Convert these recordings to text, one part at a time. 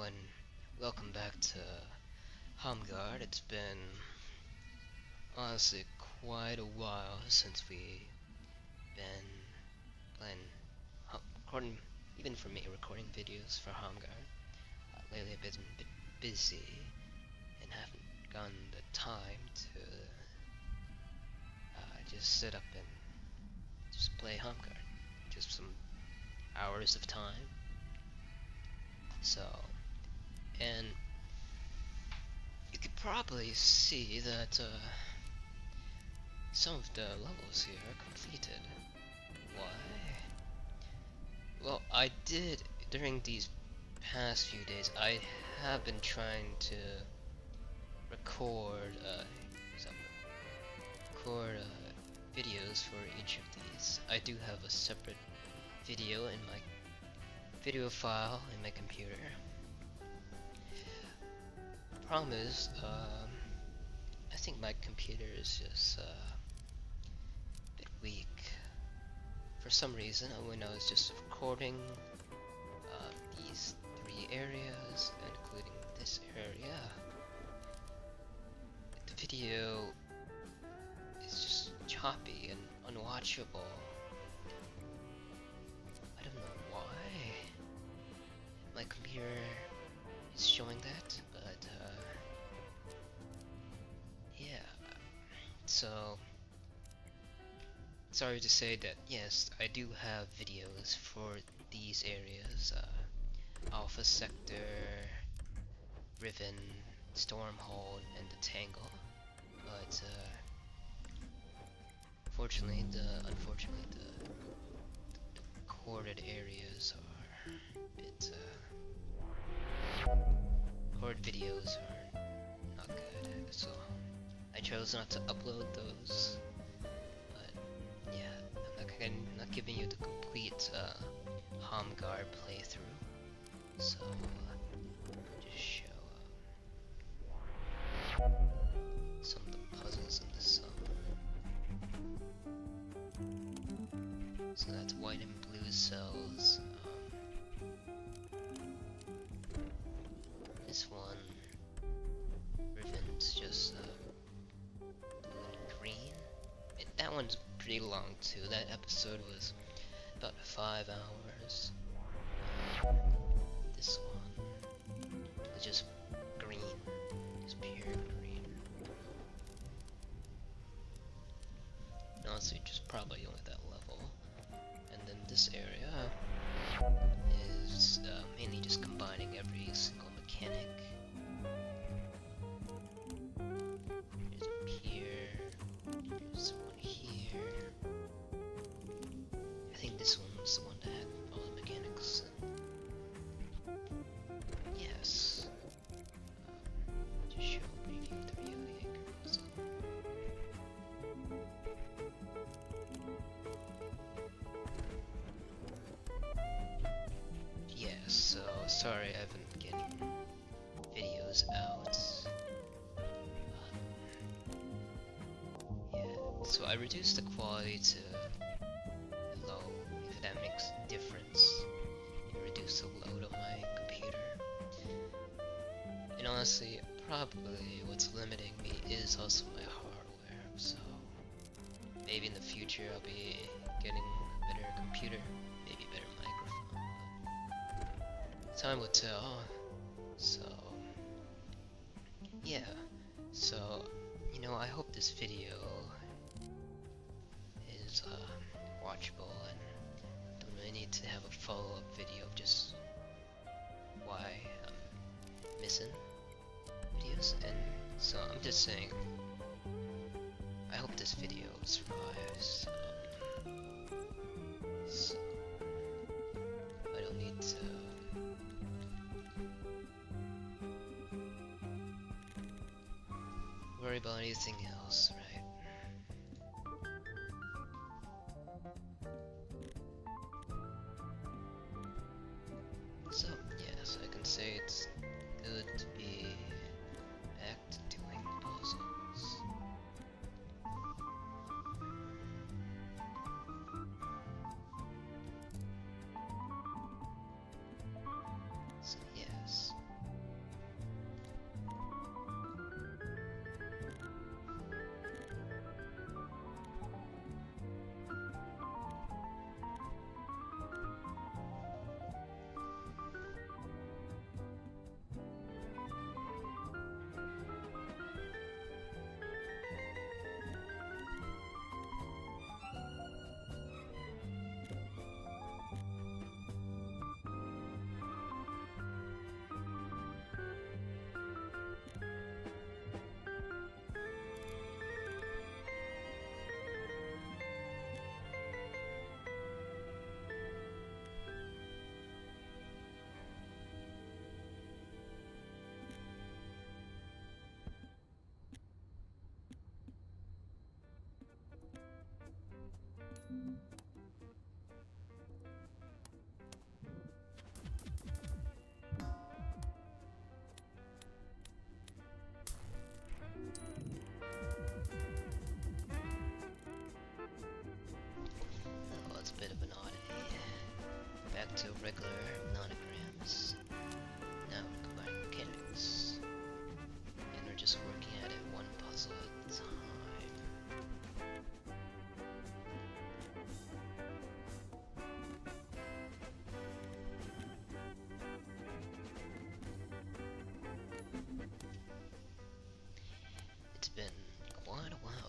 and welcome back to Homgard. It's been honestly quite a while since we been playing, recording, even for me, recording videos for Homgard. Lately I've been a bit busy and haven't gotten the time to just sit up and just play Homgard. Just some hours of time. So, and you could probably see that some of the levels here are completed. Why? Well, I did, during these past few days, I have been trying to record, some, videos for each of these. I do have a separate video in my video file in my computer. Problem is, I think my computer is just a bit weak. For some reason, when I was just recording these three areas, including this area, the video is just choppy and unwatchable. I don't know why my computer is showing that, but yeah. So sorry to say that yes, I do have videos for these areas, Alpha Sector, Riven, Stormhold, and the Tangle, but unfortunately the recorded areas are a bit, recorded videos are not good, so I chose not to upload those. I'm not giving you the complete Homgard playthrough, so just show some of the puzzles in the summer. So that's white and blue cells. This one, Riven's just blue and green. That one's pretty long too. That episode was about 5 hours. This one was just green, just pure green. And honestly, just probably only that level. And then this area is mainly just combining every single mechanic. This one's the one that had all the mechanics. Yes. Just show preview 308 girls. Yes, so sorry I haven't been getting videos out. Yeah, so I reduced the quality to low, if that makes a difference. It reduced the load on my computer. And honestly, probably what's limiting me is also my hardware, so maybe in the future I'll be getting a better computer, maybe a better microphone. Time will tell. So yeah, so I hope this video is watchable, and don't really need to have a follow-up video of just why I'm missing videos. And so I'm just saying, I hope this video survives. So I don't need to worry about anything else, right? So, yes, I can say it's good to be back to doing puzzles. So, yes.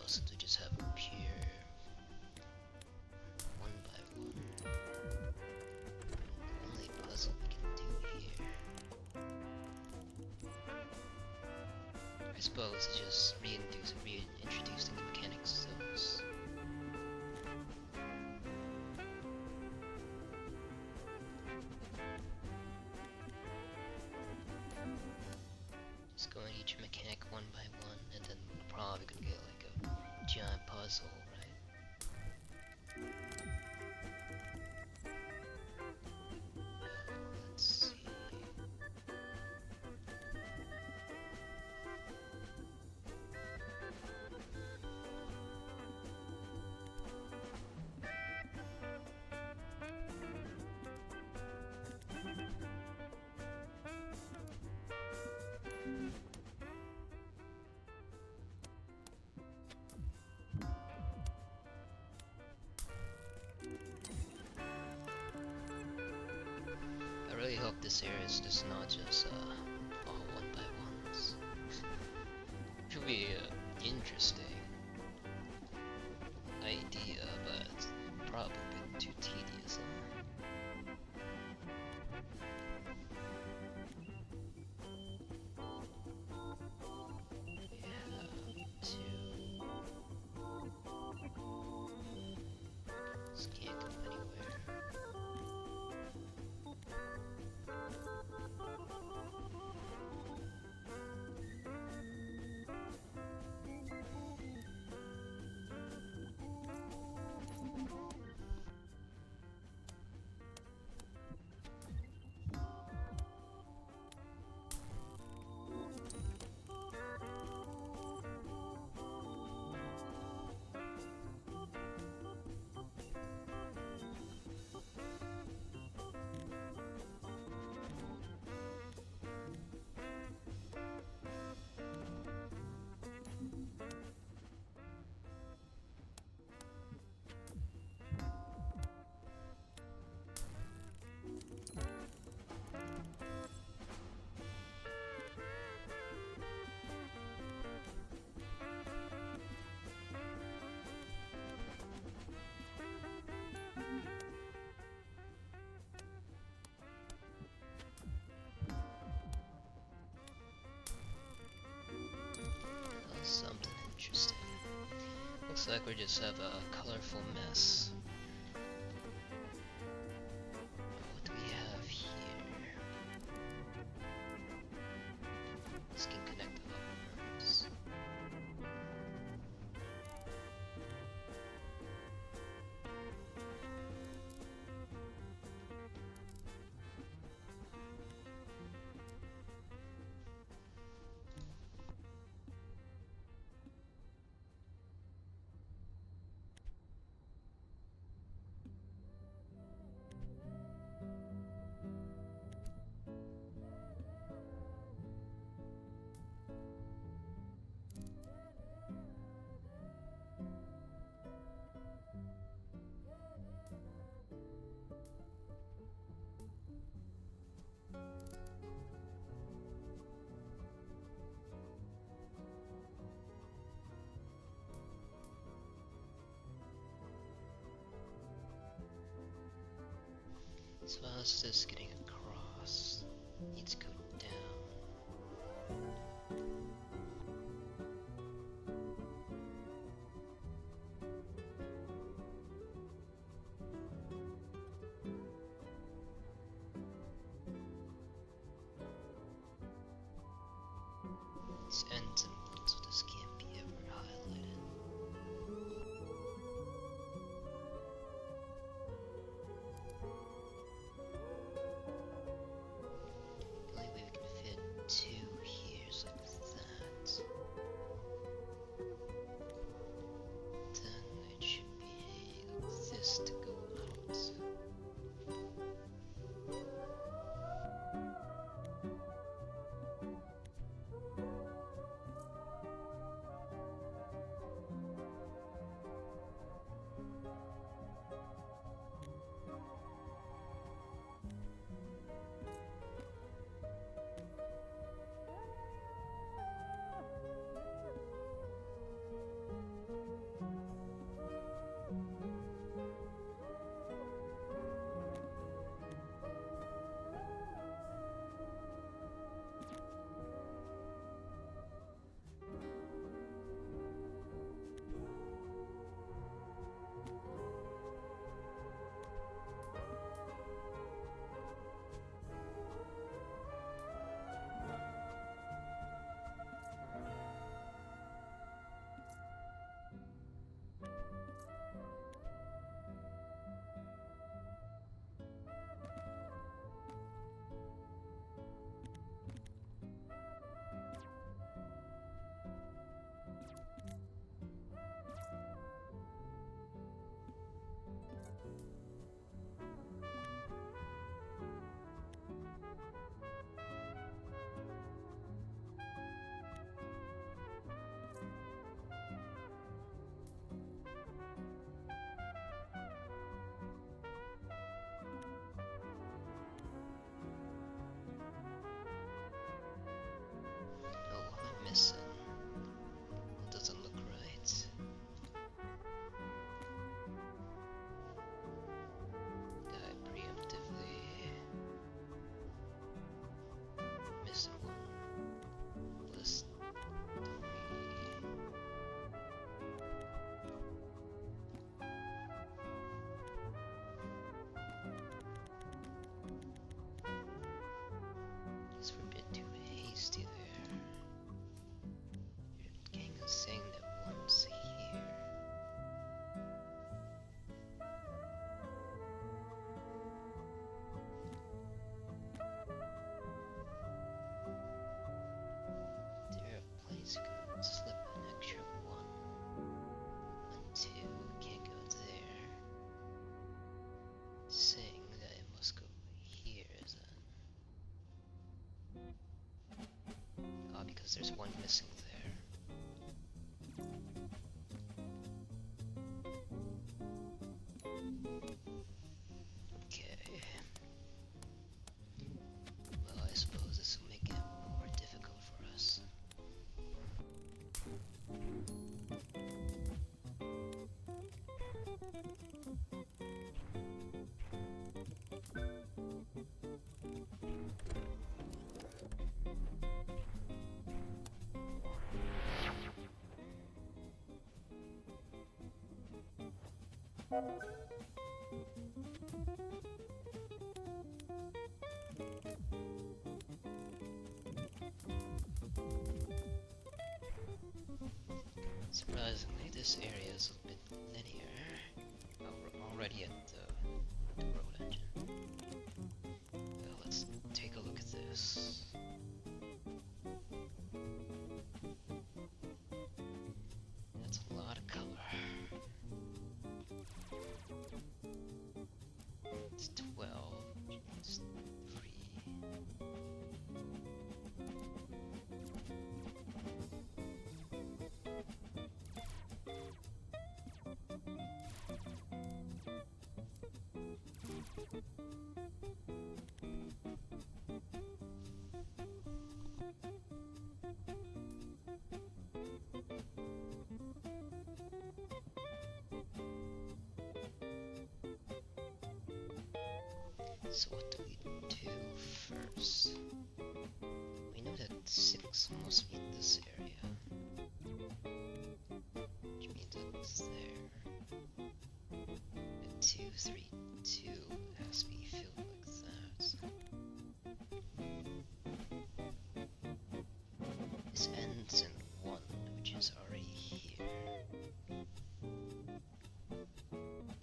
since we just have up here one by one. Only puzzle we can do here, I suppose, is just reintroducing the mechanics of those. Just going each mechanic one by one, and then we're probably gonna get like a giant puzzle, right? Let's see. I really hope this area is just not just all one by ones. It would be interesting idea, but probably a bit too tedious. We have to. This can't go anywhere. Something interesting. Looks like we just have a colorful mess. What do we have here? This can connect upwards. So how's this getting across? Needs to go down. These ends and ones, so this can't be ever highlighted. The only way we can fit two here is like that. Then it should be like this to go out. because there's one missing there. Okay. Well, I suppose this will make it more difficult for us. Surprisingly, this area is a bit linear. Oh, we're already at the world engine. Well, let's take a look at this. That's a lot of color. It's 12. It's 3. So what do we do first? We know that 6 must be in this area, which means it's there. And 2, 3, 2 has to be filled like that. This ends in 1, which is already here.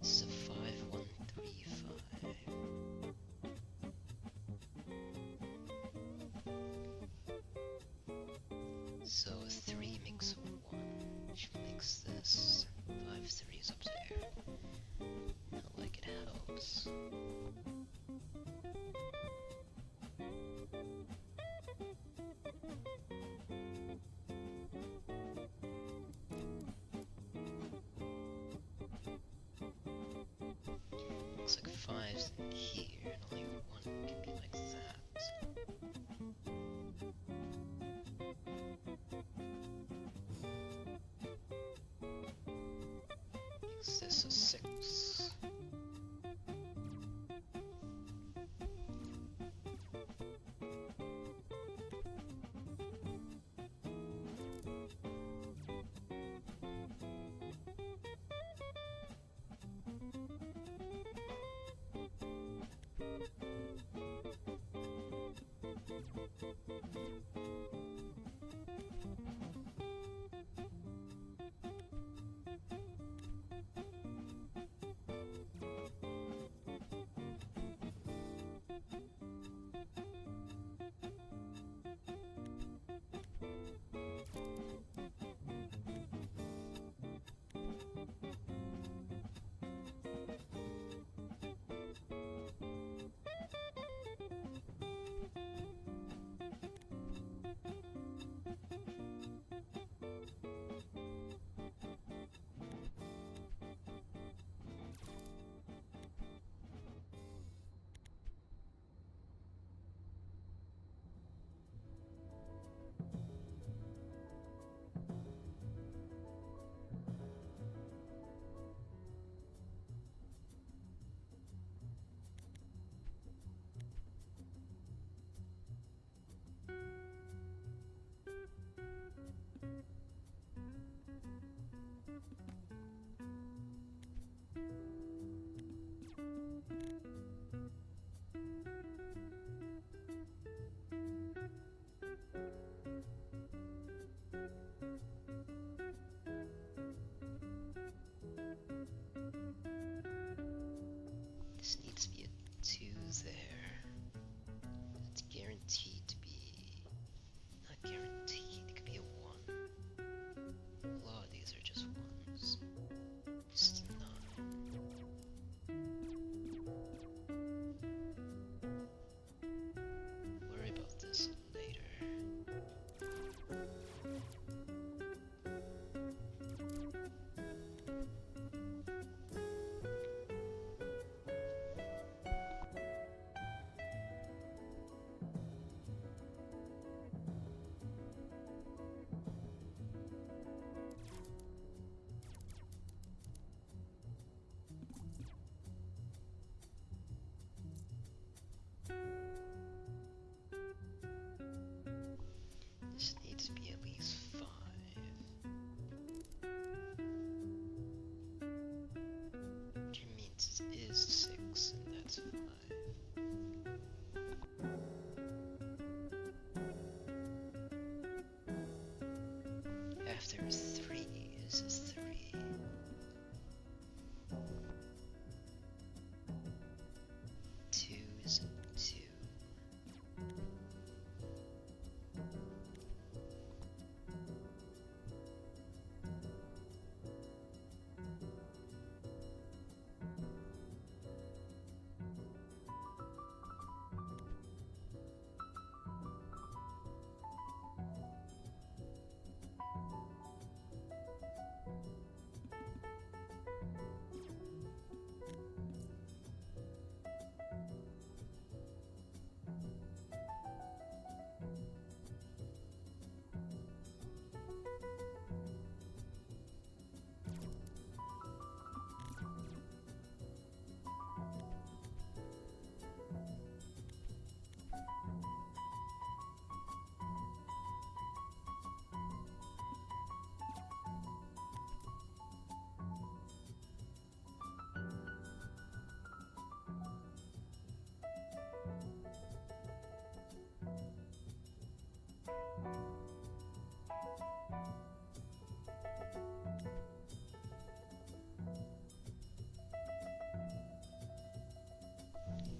This is a 5, 1, 3, 5. So 3 makes 1, which makes this 5, 3 is up there. Not like it helps. Looks like 5's in here, and only 1 can be like that. Makes this a 6. This needs to be a 2 there. It's guaranteed to be... not guaranteed, it could be a 1. A lot of these are just 1s. Just 9. Worry about this later. need to be at least 5. Which means it is 6, and that's 5. After 3 is 3. 2 is 2.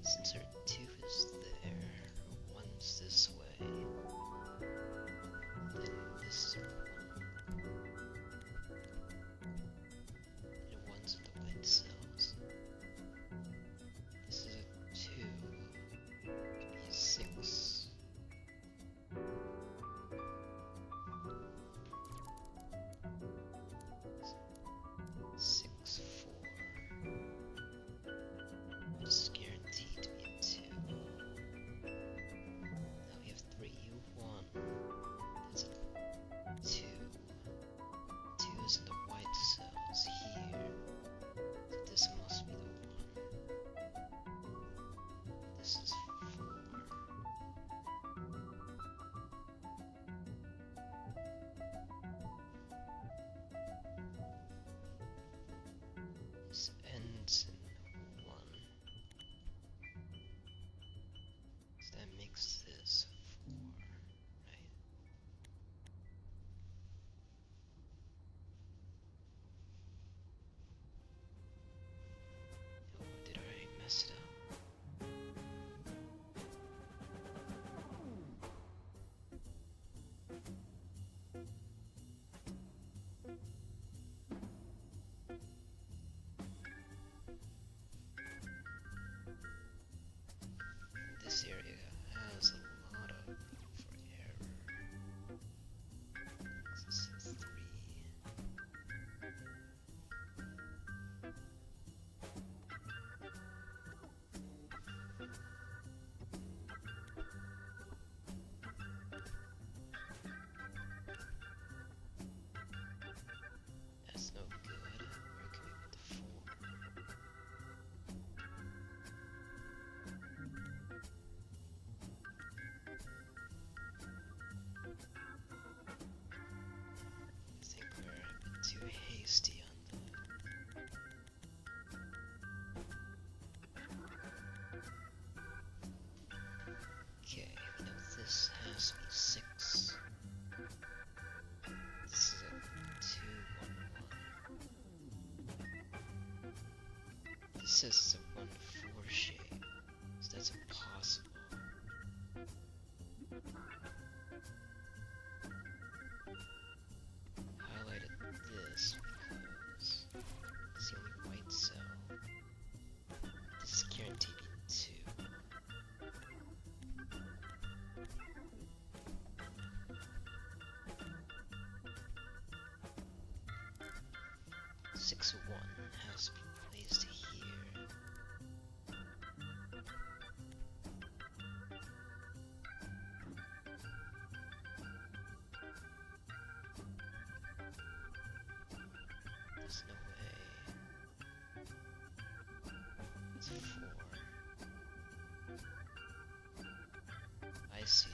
Since our 2 is there, 1's this way, then this is our 1, and 1's in the white cells. This is a 2, could be a 6. 6, 4. It's guaranteed to be a 2. Now we have 3, 1. That's a 2. 2 is in the white cells here. So this must be the 1. This is 4. This ends in 1. So that makes this 4, right? Oh, did I mess it up? This area has a lot of room for error. This is 3. That's no good. Where can we put the 4? I think we're a bit too hasty on that. Okay, we know this has to be 6. This is a 2, 1, 1. This is a 1, 4 shape, so that's impossible. Highlighted this because it's the only white cell. This is guaranteed to be 2. Six 1 has to be placed here. There's no way. It's 4. I see.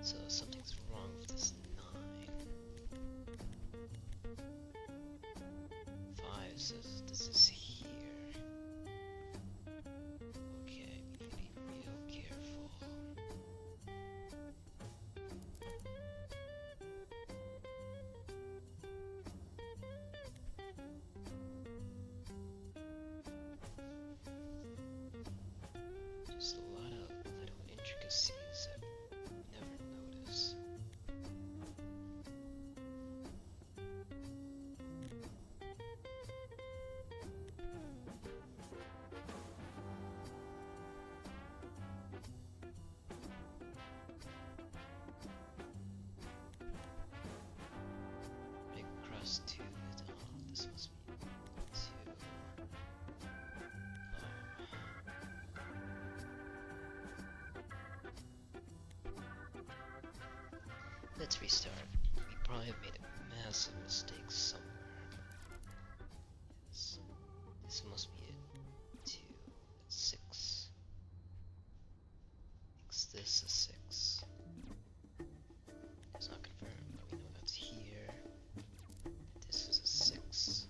So something's wrong with this 9. 5 says this is here. Okay, we need to be real careful. Just a lot of little intricacies that we never notice. Picross 2. Oh, this must be 2. Let's restart. We probably made a massive mistake somewhere. Yes. This must be it. 2. That's 6. Makes this a 6. It's not confirmed, but we know that's here. This is a 6.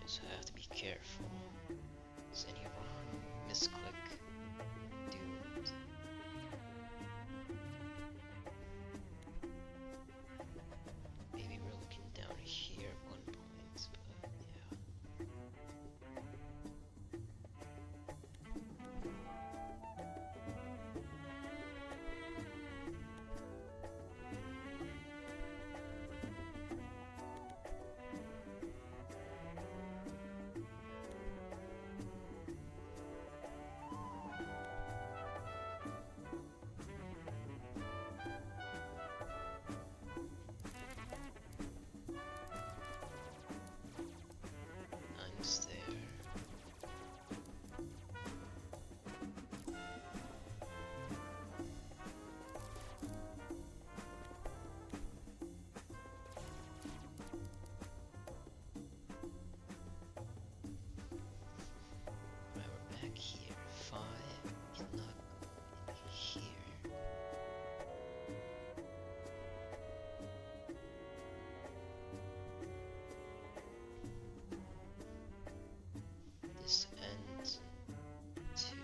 So I have to be careful. Is any wrong misclick doomed? Maybe we're looking down here at one point, but yeah. Nine's there. Alright, we're back here. 5 cannot go in here. This ends 2.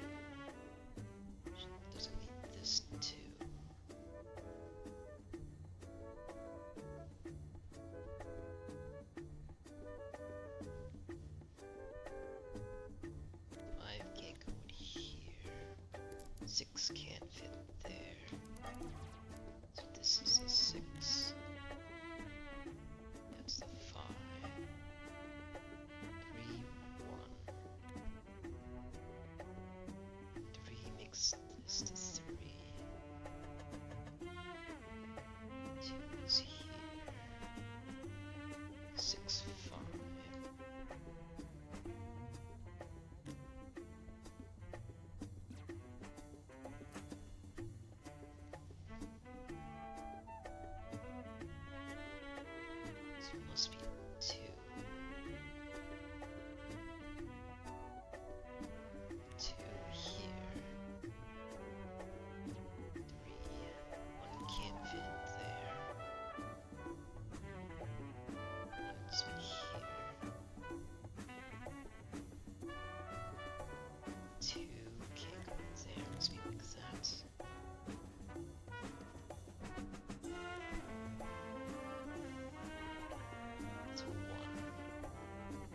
Doesn't need this 2. Five can't go in here. 6 can't fit there. So this is a 6. That's the 5. 3, 1. 3 makes this the 3. 2 is here. 6, 5. So it must be 2. 2 here. 3. 1 can't fit there. 1 must be here. 2 can't go there. Must be like that. It's 1.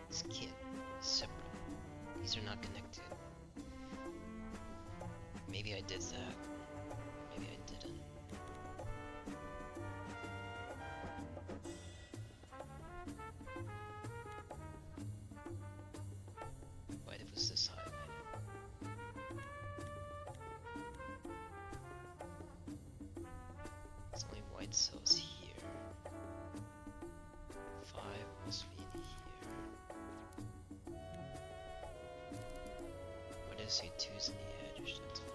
This can't separate. These are not connected. Maybe I did that. Maybe I didn't. Why was this highlighted? It's only white cells here. say 2's on the edge. That's fine.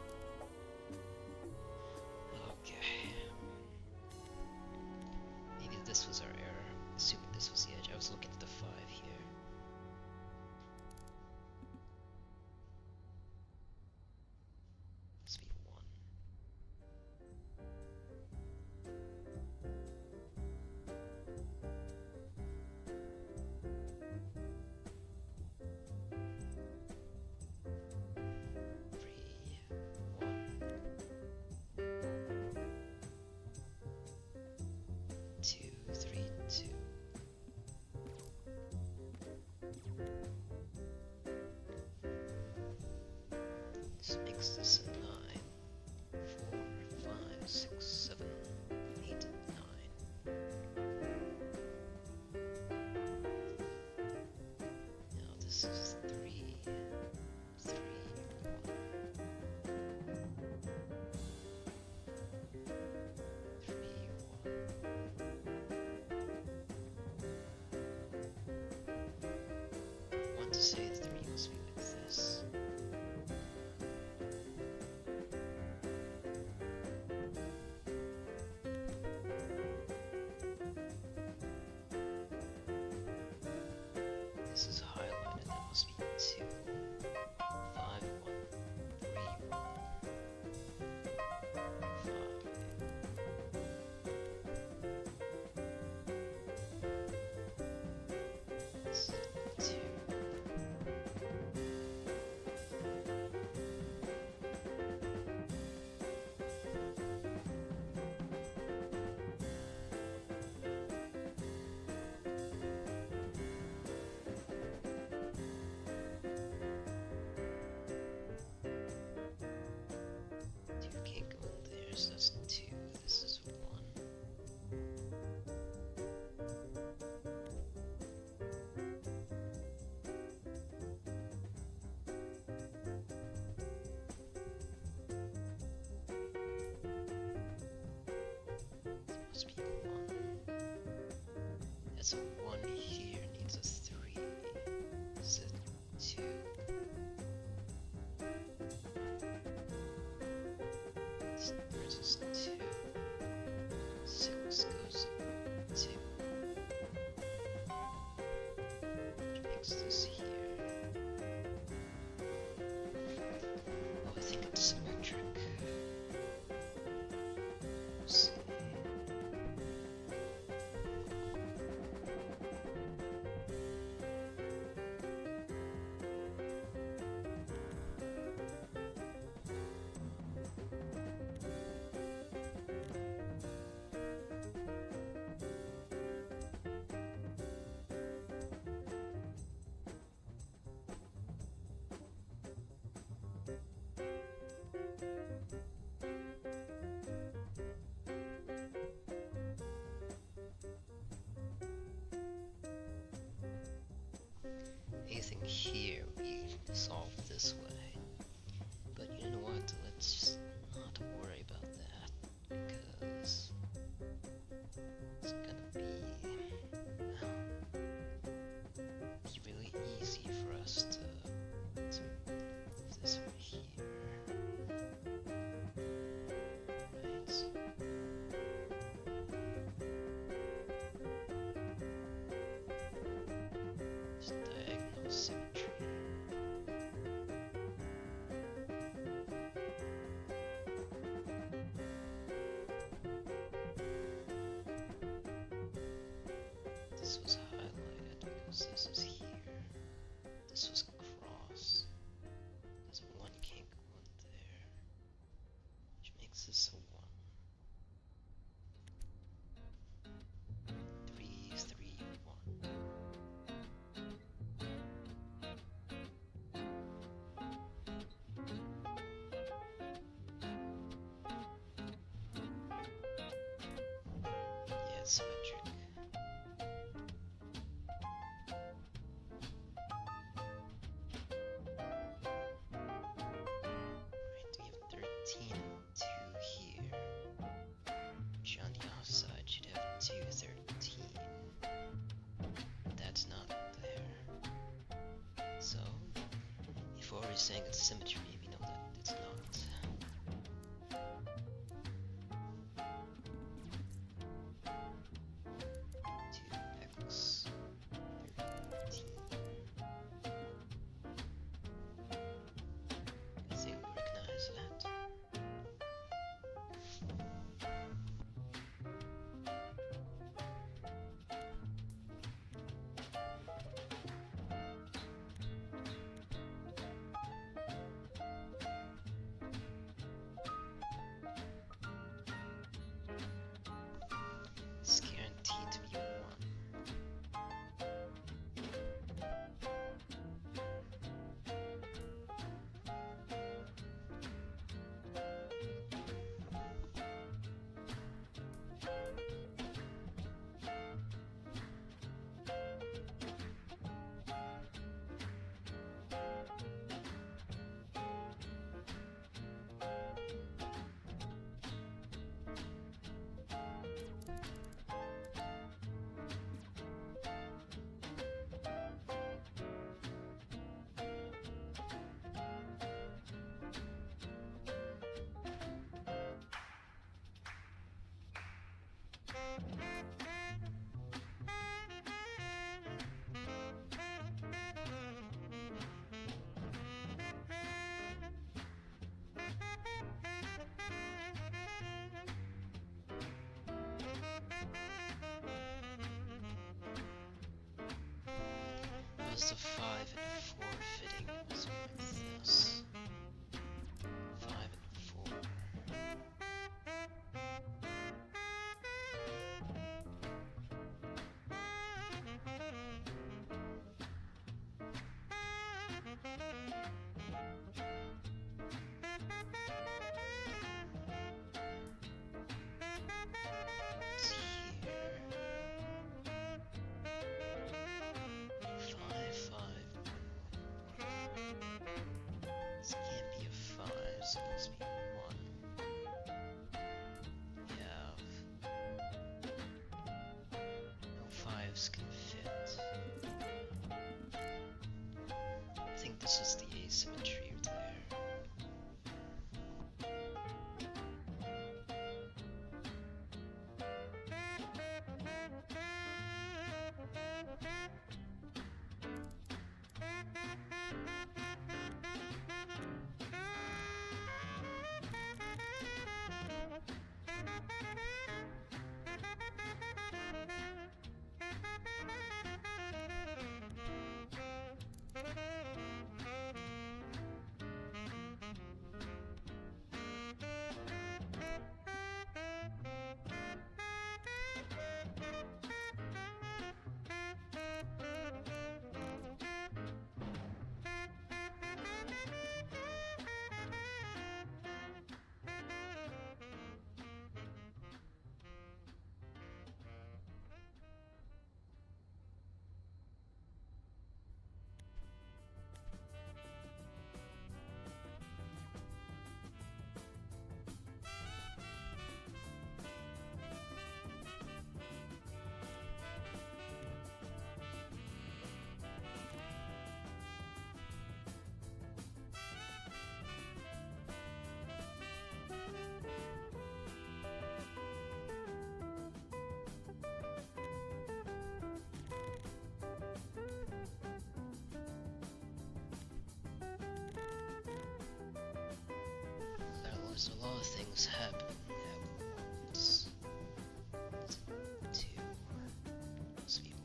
Okay. Maybe this was our error. Assuming this was the edge. I was looking at the 5 here. Must be 1. This makes this a 9. 4, 5, 6, 7, 8, 9. Now this is 3, 3, 1. 3, 1. I want to say 3 must be like this. This is highlighted, that must be 2. 5, 1, 3, 1. 5. This is 2. Can't go in there, so that's 2. This is 1. It must be 1. That's a 1 here, needs a 3. This is 2. This is 2. 6 goes 2. Which makes this here. Oh, I think it's symmetric. We'll see. Anything here we solve this way. But you know what? Let's just not worry about that, because it's gonna be really easy for us to move this over here. Right. Just diagonal symmetry. This was highlighted because this is here. This was cross. This 1 can't go in there, which makes this a 1. 3, 3, 1. Yeah, it's symmetric. Right, we have 13 and 2 here, which on the offside should have 2, 13. That's not there. So, if already saying it's symmetry, we know that it's not. 2x 13. I think we recognize that. It's guaranteed to be 1. Was the 5 and 4 fitting was with this? 5 and 4. It's here. 5, 5. This can't be a 5, so it must be 1. We have no 5s can fit. I think this is the asymmetry there. There's a lot of things happening at once. 2 must be 1.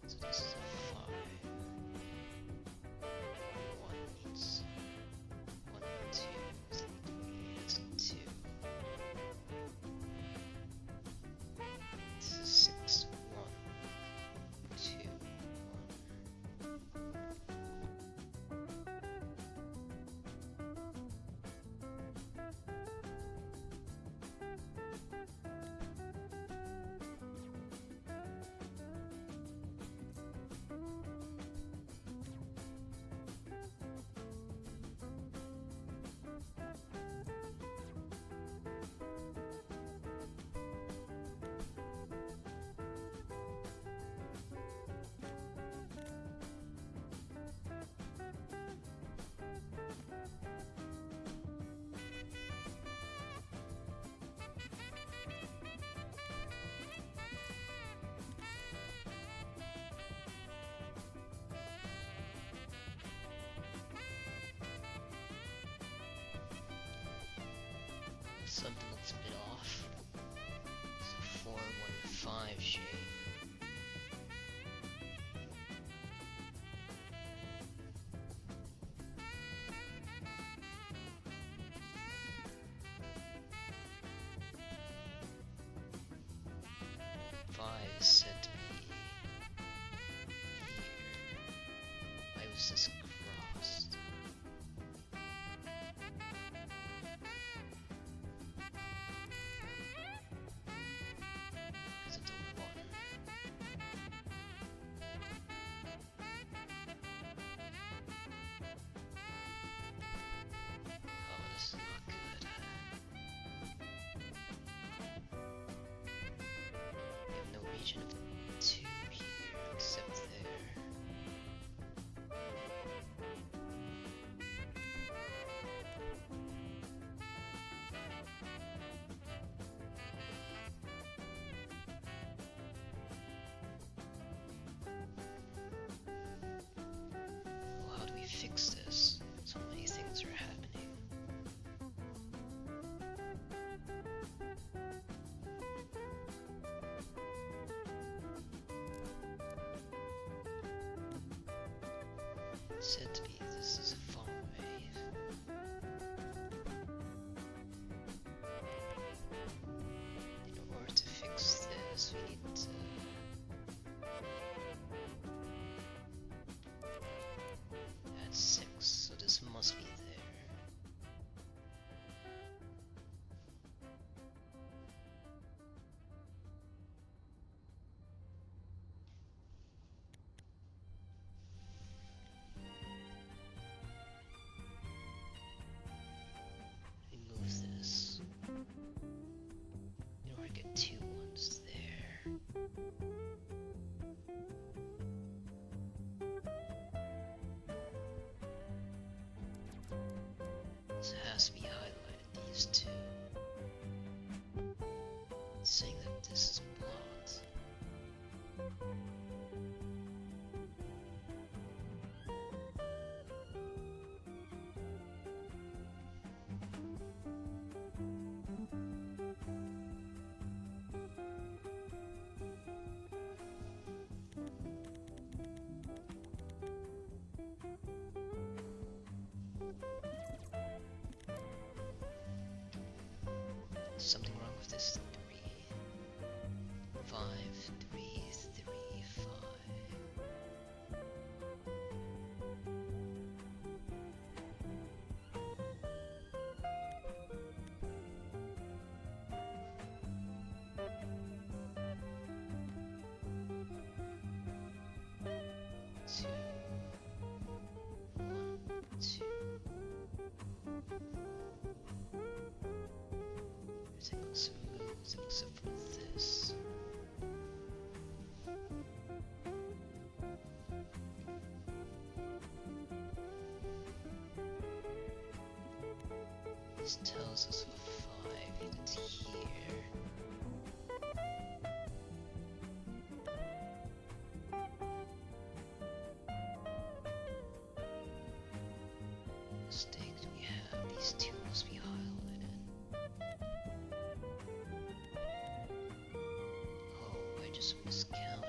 So this is a 5. 1 means 1 and 2 is like 3, that's 2. This is 6, 1, 2, 1. Something looks a bit off. It's a 415 shape. Five is said to be here. Why was this crossed? Because of the water. Oh, this is not good. We have no region of 2 here, except there. Well, how do we fix this? So many things are happening. It's said to be this is a foam wave. In order to fix this, we need to add 6, so this must be there. Remove this. In order to get 2 ones there. This has to be highlighted, these 2. It's saying that this is blocked. Something wrong with this 3. 5, 3, 3, 5. Two, 1, 2. Everything looks smooth except for this. This tells us a 5 needed here. Mistake do we have? These 2 must be highlighted. Oh, I just miscounted.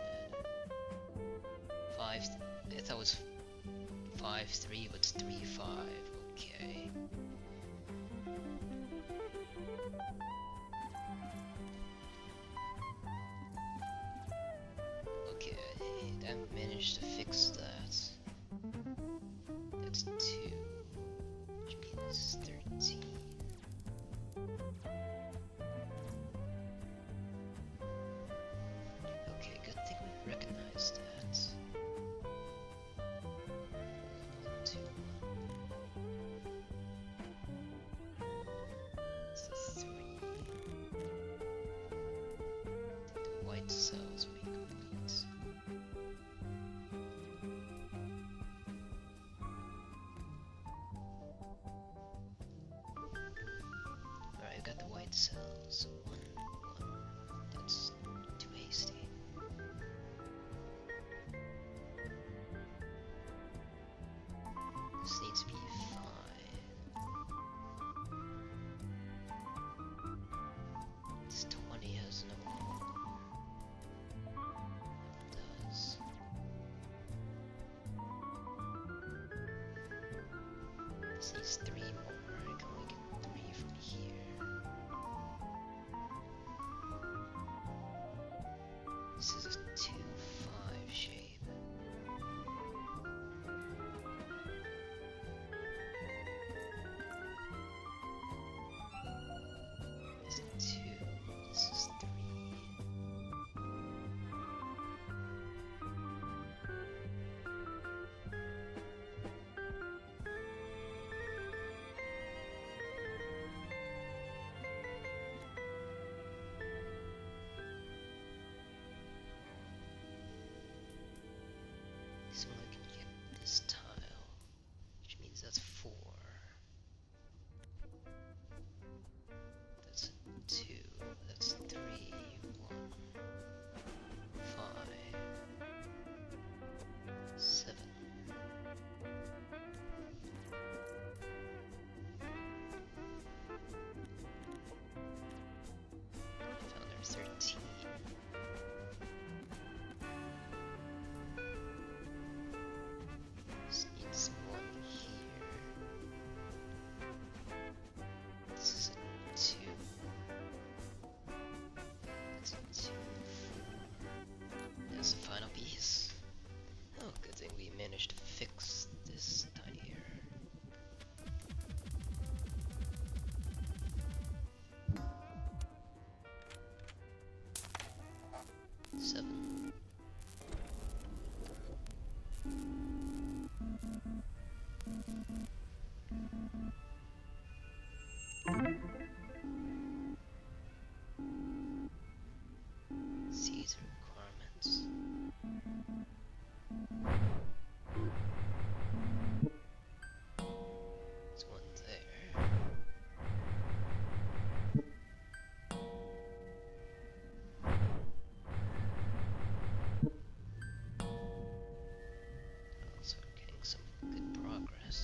5. I thought it was 5, 3, but it's 3, 5. Okay. Okay, I managed to fix that. That's 2, which means 13. Okay, good thing we recognized that. 1, 2, 1. It's a 3. The white cells will be complete. Alright, I got the white cells. 1, 1. That's too hasty. This needs to be 5. This needs 3 more. I can only get 3 from here. This is a 2-5 shape. This is 2. This is 3. So I can get this tile, which means that's 4. That's 2. That's 3. 1, 5, 7. Found there 13. This needs 1 here. This is a 2. That's a 2, 4. That's the final piece. Oh, good thing we managed to fix this tiny error. 7. These are requirements. There's 1 there. Also getting some good progress.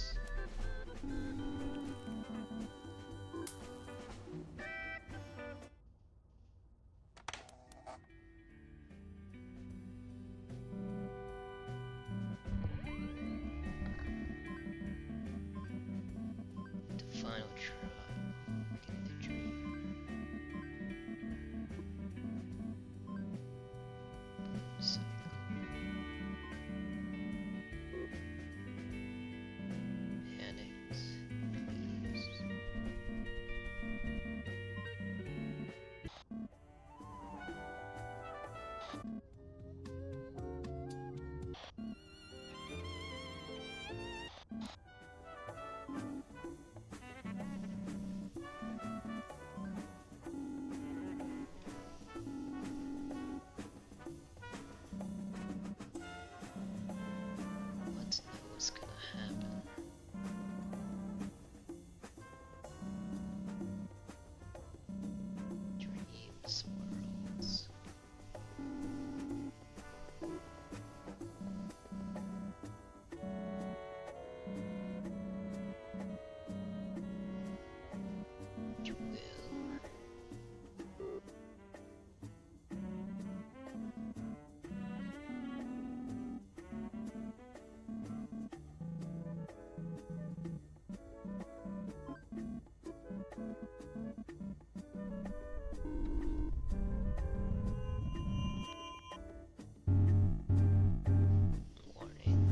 The final try. Get the dream. Cycle. Panics, please. What knows gonna happen? Dreams, worlds. You will. Warning.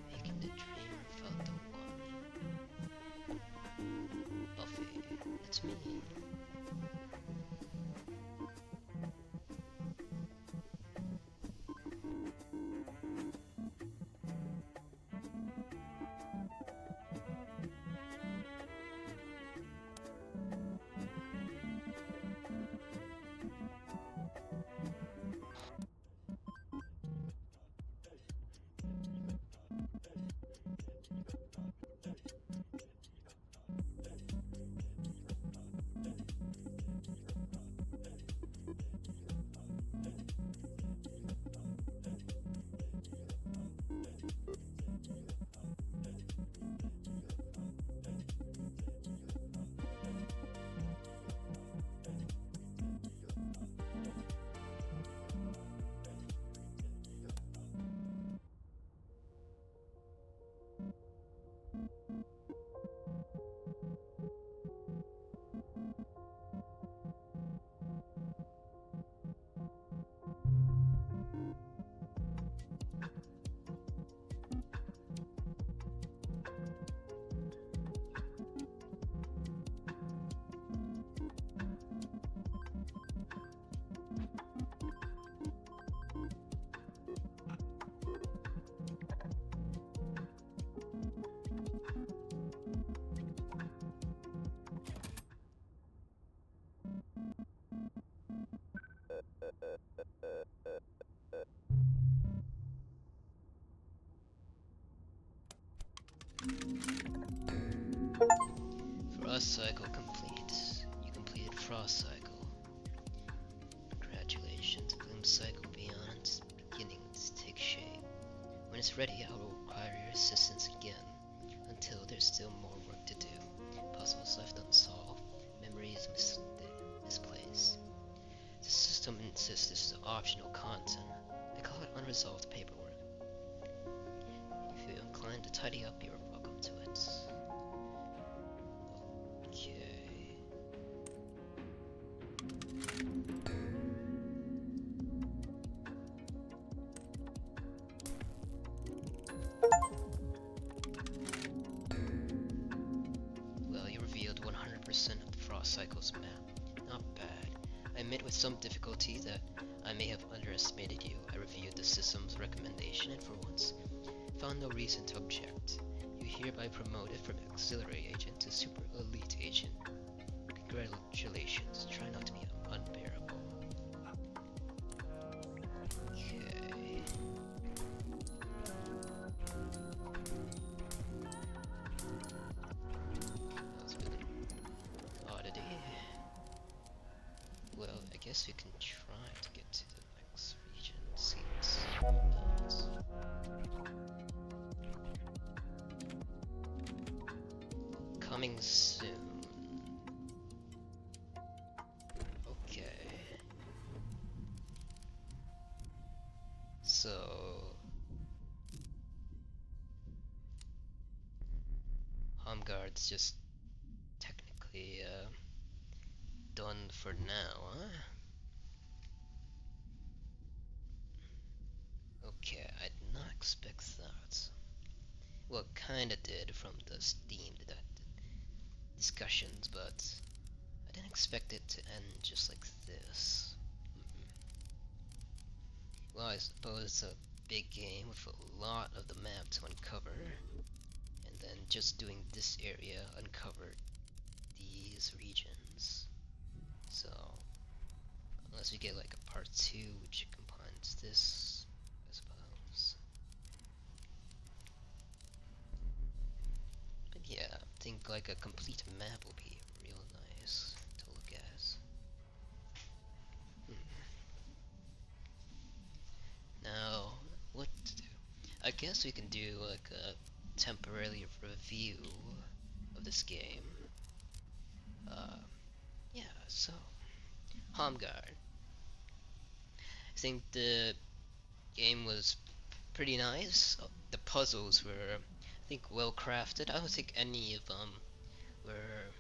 Making the dreamer felt the one. Buffy, it's me. Frost cycle complete. You completed frost cycle. Congratulations. Bloom cycle beyond its beginning to take shape. When it's ready, I will require your assistance again. Until there's still more work to do. Puzzles left unsolved. Memories misplaced. The system insists this is optional content. I call it unresolved paperwork. If you're inclined to tidy up, you're welcome to it. Okay. Well, you revealed 100% of the Frost Cycle's map. Not bad. I admit with some difficulty that I may have underestimated you. I reviewed the system's recommendation and for once found no reason to object. You hereby promoted from auxiliary agent to super elite agent. Congratulations. Try not to be unbearable. Okay. That's been an oddity. Well, I guess we can try to get to the next region. See what's next. Coming soon. Okay. So Homgard's just technically done for now, huh? Okay, I did not expect that. Well, kinda did from the Steam discussions, but I didn't expect it to end just like this. Well, I suppose it's a big game with a lot of the map to uncover, and then just doing this area uncovered these regions. So, unless we get like a part 2 which combines this, I suppose. But yeah, I think like a complete map will be real nice to look at. Now, what to do? I guess we can do like a temporary review of this game. Yeah, so Homgard. I think the game was pretty nice. The puzzles were, I think, well crafted. I don't think any of them were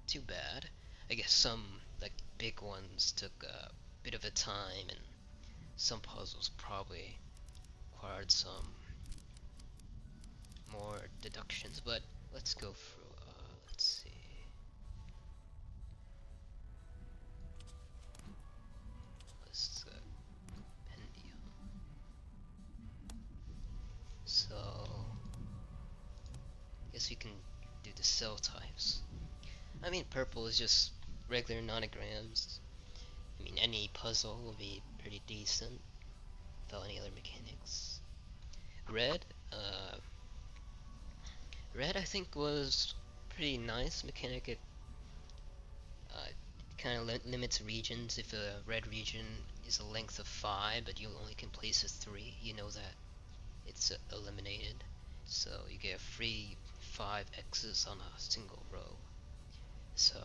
too bad. I guess some like big ones took a bit of a time, and some puzzles probably required some more deductions. But let's go through. Let's see. What's the compendium? So, I guess we can do the cell types. I mean, purple is just regular nonograms. I mean, any puzzle will be pretty decent without any other mechanics. Red, red I think was pretty nice mechanic. It kind of limits regions. If a red region is a length of 5, but you only can place a 3, you know that it's eliminated. So you get free 5 X's on a single row. So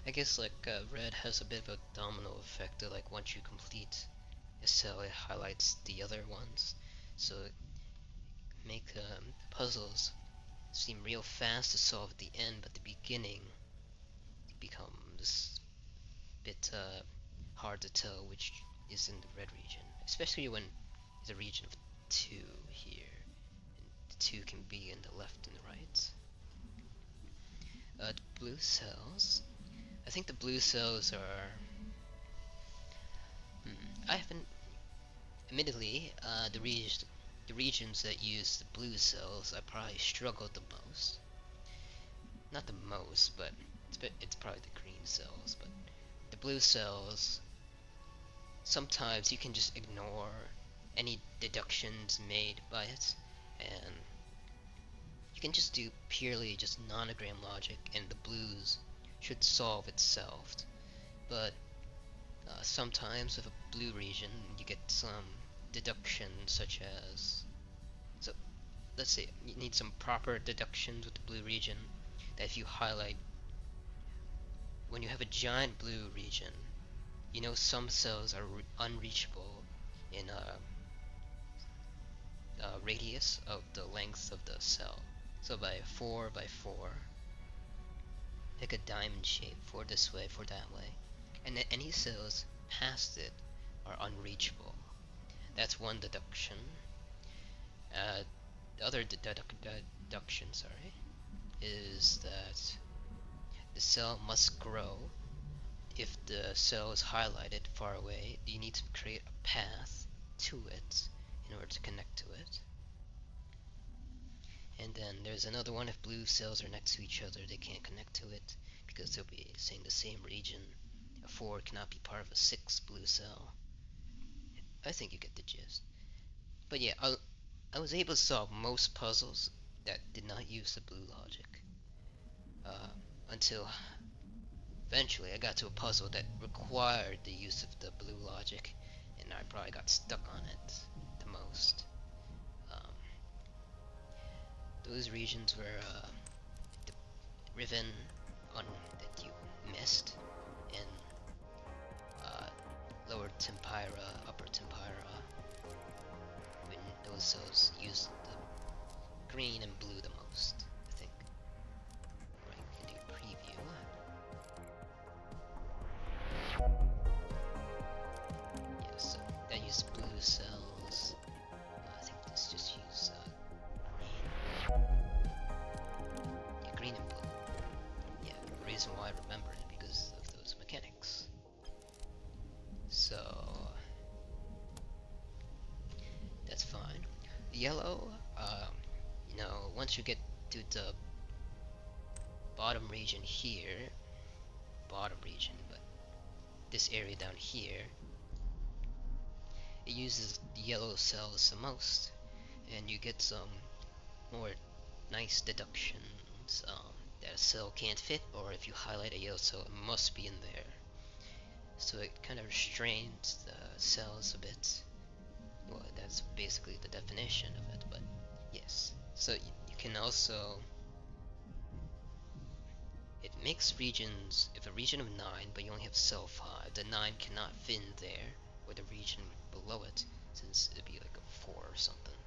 I guess like red has a bit of a domino effect. That, like once you complete a cell, it highlights the other ones. So it make puzzles seem real fast to solve at the end, but the beginning becomes a bit hard to tell which is in the red region, especially when there's a region of 2 here, and the 2 can be in the left and the right. The blue cells. I think the blue cells are. I haven't. Admittedly, the regions that use the blue cells, I probably struggled the most. Not the most, but it's probably the green cells. But the blue cells, sometimes you can just ignore any deductions made by it, and you can just do purely just nonogram logic and the blues should solve itself. But sometimes with a blue region you get some deduction, such as, so let's say you need some proper deductions with the blue region, that if you highlight, when you have a giant blue region, you know some cells are unreachable in a radius of the length of the cell. So by 4 by 4, pick a diamond shape, 4 this way, 4 that way, and then any cells past it are unreachable. That's one deduction. The other deduction, is that the cell must grow. If the cell is highlighted far away, you need to create a path to it in order to connect to it. And then there's another one: if blue cells are next to each other, they can't connect to it because they'll be saying the same region. A 4 cannot be part of a 6 blue cell. I think you get the gist. But yeah, I was able to solve most puzzles that did not use the blue logic. Until eventually I got to a puzzle that required the use of the blue logic, and I probably got stuck on it the most. Um, those regions were the ribbon on that you missed in lower tempira, upper tempira, when those cells used the green and blue the most, I think. Right, we can do a preview. Yeah, so that used blue cells. I think this just used green. Yeah, green and blue. Yeah, the reason why I remember it because of those mechanics. So that's fine. Yellow, once you get to the bottom region here, but this area down here, it uses the yellow cells the most, and you get some more nice deductions that a cell can't fit, or if you highlight a yellow cell, it must be in there. So it kind of restrains the cells a bit. Well, that's basically the definition of it, but yes. So you can also, it makes regions, if a region of 9 but you only have cell 5, the 9 cannot fit in there, or the region below it, since it'd be like a 4 or something.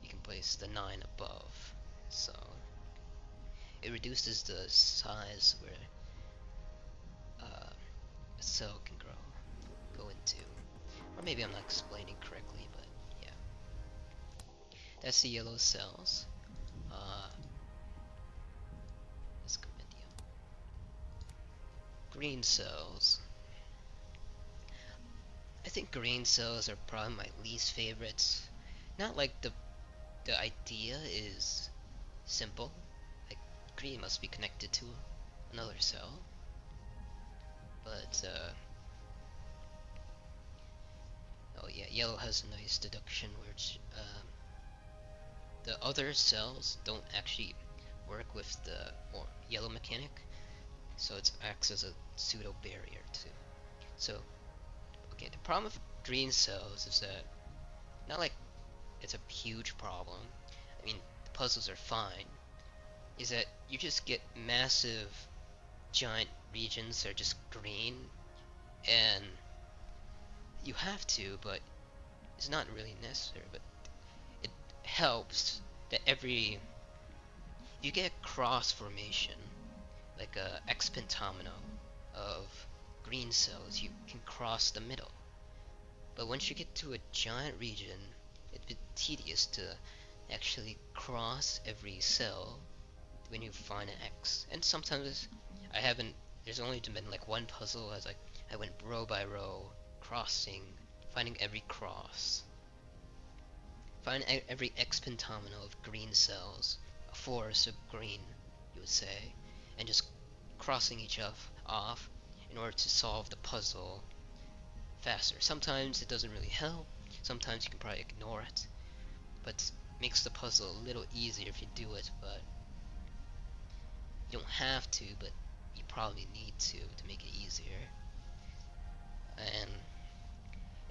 You can place the 9 above, so it reduces the size where a cell can go into. Or maybe I'm not explaining correctly, but yeah. That's the yellow cells. Let's go medium. Green cells. I think green cells are probably my least favorites. Not like the idea is simple, like green must be connected to another cell, but oh yeah, yellow has a nice deduction where the other cells don't actually work with the yellow mechanic, so it acts as a pseudo barrier too. So okay, the problem with green cells is that, not like it's a huge problem, I mean the puzzles are fine, is that you just get massive giant regions that are just green, and you have to, but it's not really necessary, but it helps that if you get a cross formation, like a X pentamino of green cells, you can cross the middle. But once you get to a giant region, it's a bit tedious to actually cross every cell when you find an X. And sometimes there's only been like one puzzle as I went row by row, crossing, finding every cross. Find every X pentamino of green cells, a forest of green, you would say, and just crossing each off in order to solve the puzzle faster. Sometimes it doesn't really help, sometimes you can probably ignore it, but makes the puzzle a little easier if you do it, but you don't have to, but you probably need to make it easier.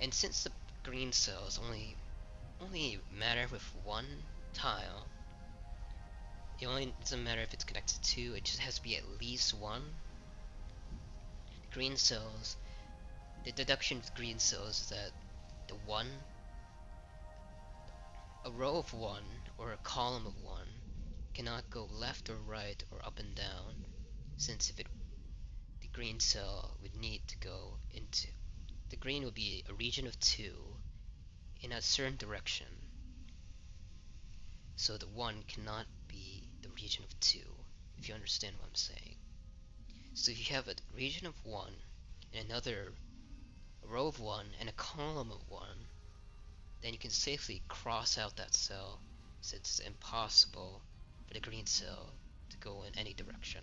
And since the green cells only matter with one tile, it only doesn't matter if it's connected to, it just has to be at least one. The green cells, the deduction with green cells is that a row of one or a column of one cannot go left or right or up and down, since if it the green cell would need to go into the green would be a region of 2 in a certain direction, so the 1 cannot be the region of 2, if you understand what I'm saying. So if you have a region of 1 and another row of 1 and a column of 1, then you can safely cross out that cell, since it's impossible for the green cell to go in any direction.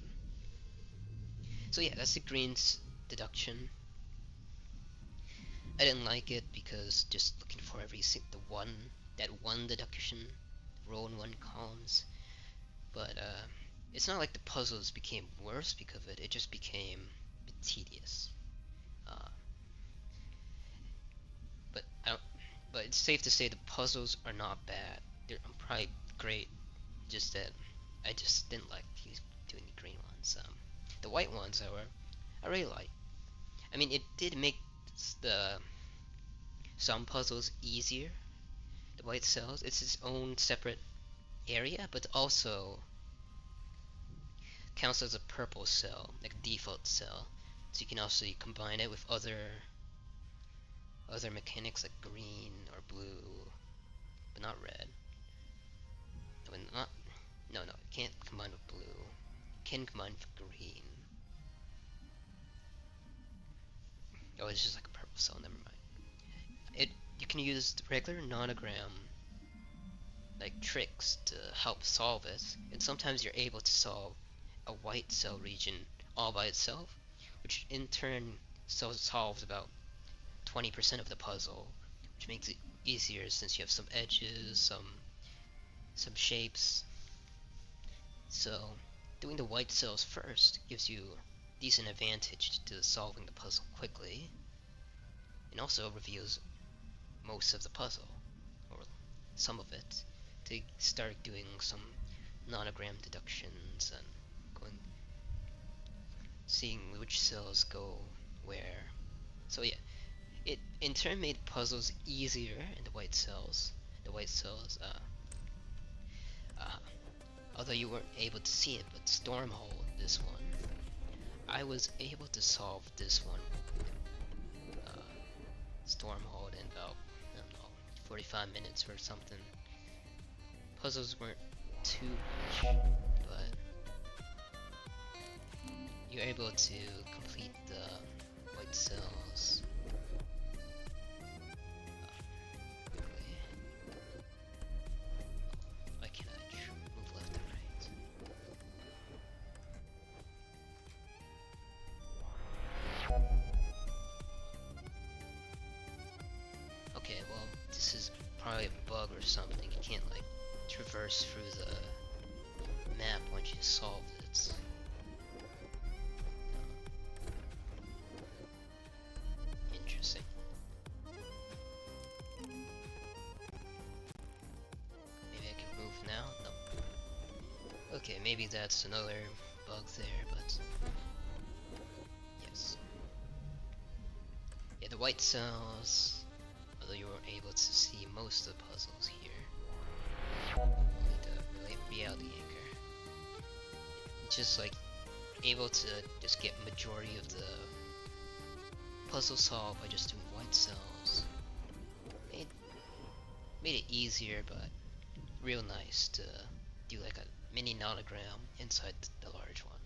So yeah, that's the green's deduction. I didn't like it because just looking for that one deduction, row and one columns. But it's not like the puzzles became worse because of it. It just became a bit tedious. But but it's safe to say the puzzles are not bad. They're probably great. Just that I just didn't like doing the green ones. The white ones, however, I really like. I mean, it did make some puzzles easier. The white cells, it's its own separate area, but also counts as a purple cell, like a default cell. So you can also combine it with other mechanics like green or blue, but not red. No, it can't combine with blue. It can combine with green. Oh, it's just like a purple cell. Never mind. You can use the regular nonogram like tricks to help solve it, and sometimes you're able to solve a white cell region all by itself, which in turn solves about 20% of the puzzle, which makes it easier since you have some edges, some shapes. So doing the white cells first gives you a decent advantage to solving the puzzle quickly, and also reveals most of the puzzle, or some of it, to start doing some nonogram deductions and seeing which cells go where. So yeah, it in turn made puzzles easier in the white cells. Uh, although you weren't able to see it, but Stormhold, this one, I was able to solve this one, Stormhold, in about, I don't know, 45 minutes or something. Puzzles weren't too much, but you're able to complete the white cells quickly. Why can't I move left and right? Okay, well, this is probably a bug or something. You can't like traverse through the map once you solve it. Interesting. Maybe I can move now? No. Okay, maybe that's another bug there, but yes. Yeah, the white cells, although you weren't able to see most of the puzzles here, only the reality anchor. It's just like able to just get majority of the puzzle solved by just doing white cells. Made it easier, but real nice to do like a mini nonogram inside the large one.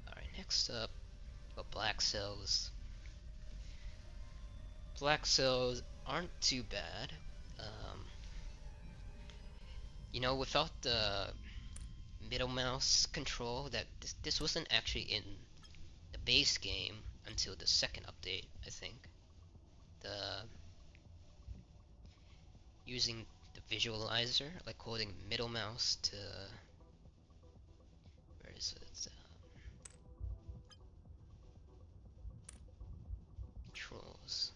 Alright, next up, black cells. Black cells aren't too bad. You know, without the middle mouse control, that this wasn't actually in the base game until the second update, I think. The using the visualizer, like holding middle mouse to, where is it? Controls.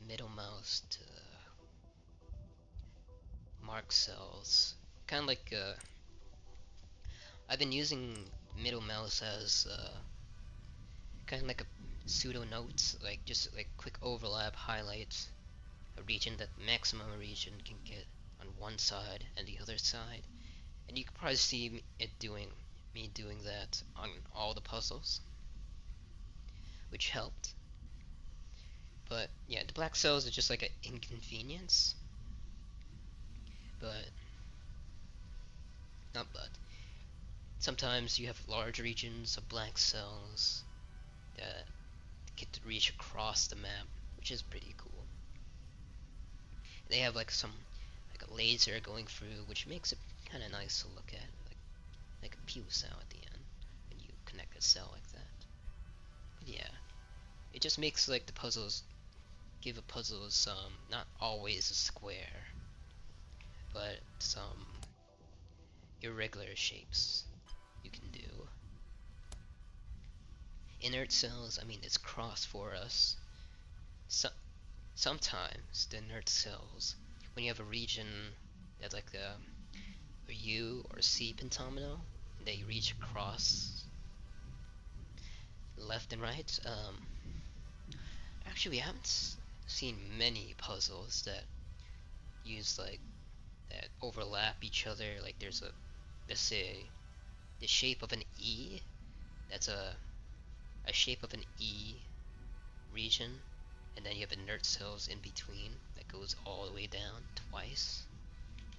Middle mouse to mark cells. Kind of like I've been using middle mouse as kind of like a pseudo notes, like just like quick overlap highlights a region that maximum a region can get on one side and the other side, and you can probably see me doing that on all the puzzles, which helped. But yeah, the black cells are just like an inconvenience, but not but. Sometimes you have large regions of black cells that get to reach across the map, which is pretty cool. They have like like a laser going through, which makes it kind of nice to look at, like a pew sound at the end when you connect a cell like that. But yeah, it just makes like the puzzles give a puzzle some not always a square, but some irregular shapes you can do. Inert cells, I mean, it's cross for us. So, sometimes the inert cells, when you have a region that's like a U or C pentomino, they reach across left and right. Actually, we haven't seen many puzzles that use like that overlap each other. Like there's a, let's say, the shape of an E. That's a shape of an E region, and then you have inert cells in between that goes all the way down twice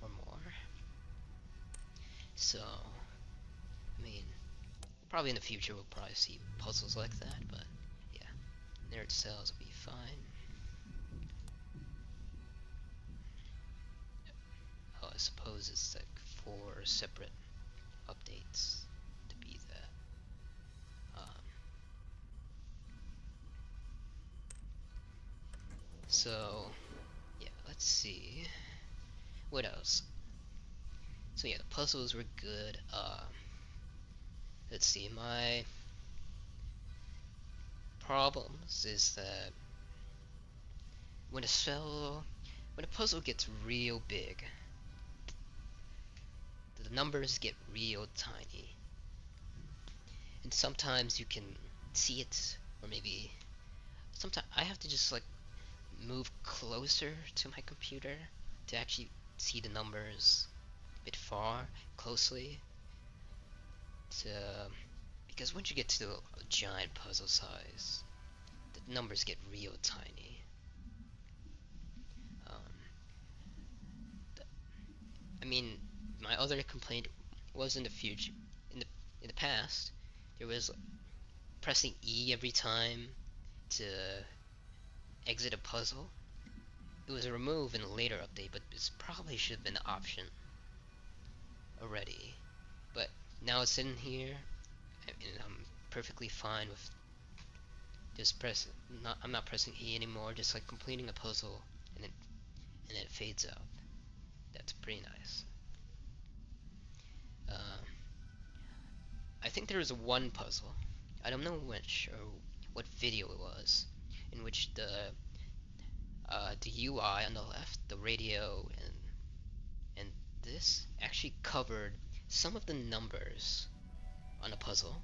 or more. So, I mean, probably in the future we'll probably see puzzles like that, but yeah, inert cells will be fine. Oh, I suppose it's like 4 separate updates to be that. So, yeah, let's see. What else? So yeah, the puzzles were good. Let's see, my problems is that when a cell, when a puzzle gets real big, the numbers get real tiny. And sometimes you can see it, or maybe sometimes I have to just like move closer to my computer to actually see the numbers a bit far, closely, to, because once you get to a giant puzzle size, the numbers get real tiny. Um, I mean, my other complaint was in the future, in the in the past, there was pressing E every time to exit a puzzle. It was removed in a later update, but it probably should have been an option already. But now it's in here, and I'm perfectly fine with just press. I'm not pressing E anymore. Just like completing a puzzle, and then it fades out. That's pretty nice. Uh, I think there was one puzzle. I don't know which or what video it was, in which the UI on the left, the radio and this actually covered some of the numbers on a puzzle.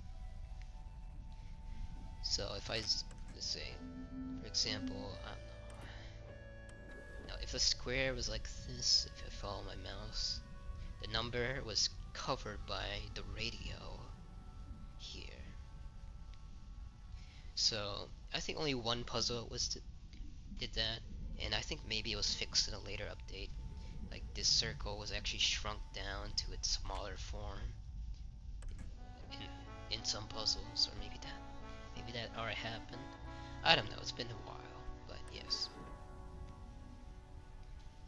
So if let's say, for example, I don't know. Now if a square was like this, if I follow my mouse, the number was covered by the radio here. So I think only one puzzle did that, and I think maybe it was fixed in a later update. Like this circle was actually shrunk down to its smaller form in some puzzles, or maybe that already happened. I don't know. It's been a while, but yes,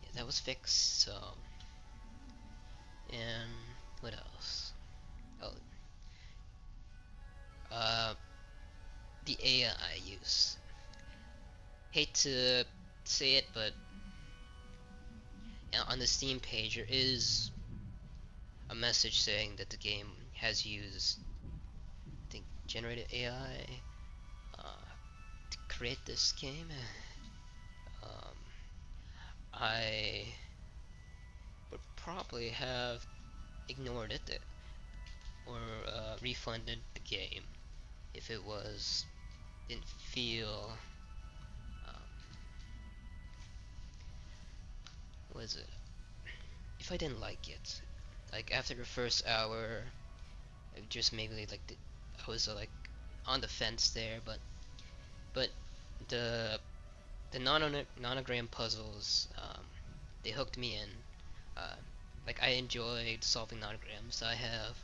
yeah, that was fixed. So, and what else? Oh, uh, the AI use. Hate to say it, but on the Steam page there is a message saying that the game has used, I think, generated AI to create this game. Um, I would probably have ignored it or refunded the game if it didn't feel um, was it if I didn't like it. Like after the first hour, it just maybe like I was like on the fence there, but the nonogram puzzles, they hooked me in. Uh, like I enjoyed solving nonograms. I have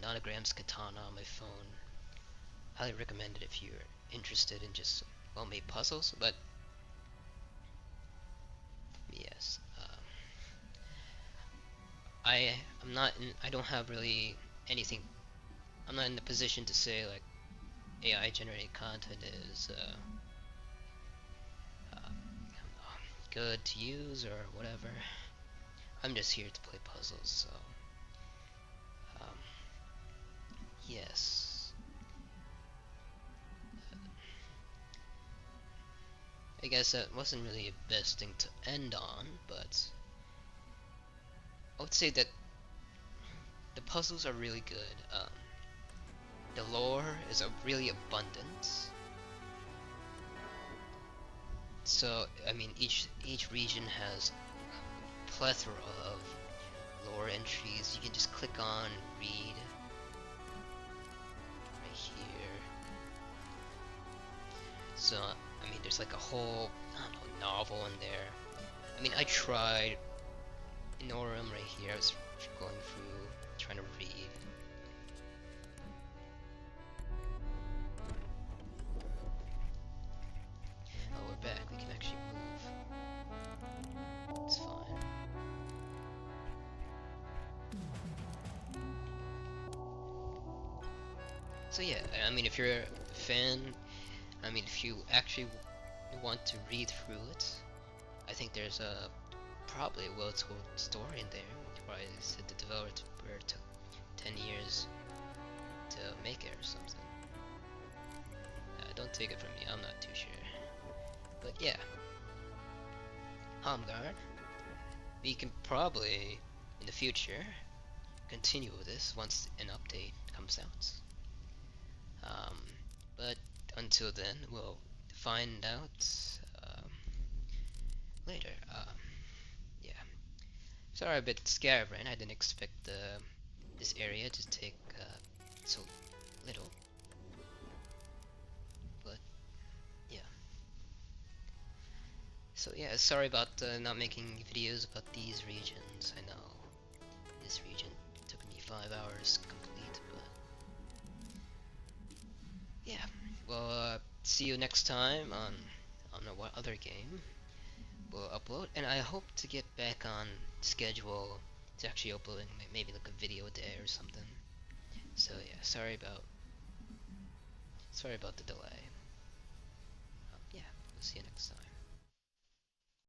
nonograms katana on my phone. Highly recommend it if you're interested in just well-made puzzles. But yes, I don't have really anything. I'm not in the position to say like AI generated content is good to use or whatever. I'm just here to play puzzles, so um, yes. I guess that wasn't really a best thing to end on, but I would say that the puzzles are really good. The lore is really abundant. So I mean, each region has a plethora of lore entries. You can just click on, read right here. So I mean, there's like a whole I don't know, novel in there. I mean, I tried Norum right here. I was going through, trying to read. Oh, we're back. We can actually move. It's fine. So yeah, I mean, if you're a fan, I mean, if you actually want to read through it, I think there's probably a well-told story in there. Probably said the developer took 10 years to make it or something. Don't take it from me, I'm not too sure. But yeah, Homgard. We can probably, in the future, continue with this once an update comes out. Um, but until then, we'll find out later. Yeah. Sorry, a bit scatterbrained. I didn't expect this area to take so little. But yeah. So yeah, sorry about not making videos about these regions. I know this region took me 5 hours to complete, but yeah. Well, see you next time on what other game we'll upload, and I hope to get back on schedule to actually uploading maybe like a video a day or something. So yeah, sorry about the delay. Yeah, we'll see you next time.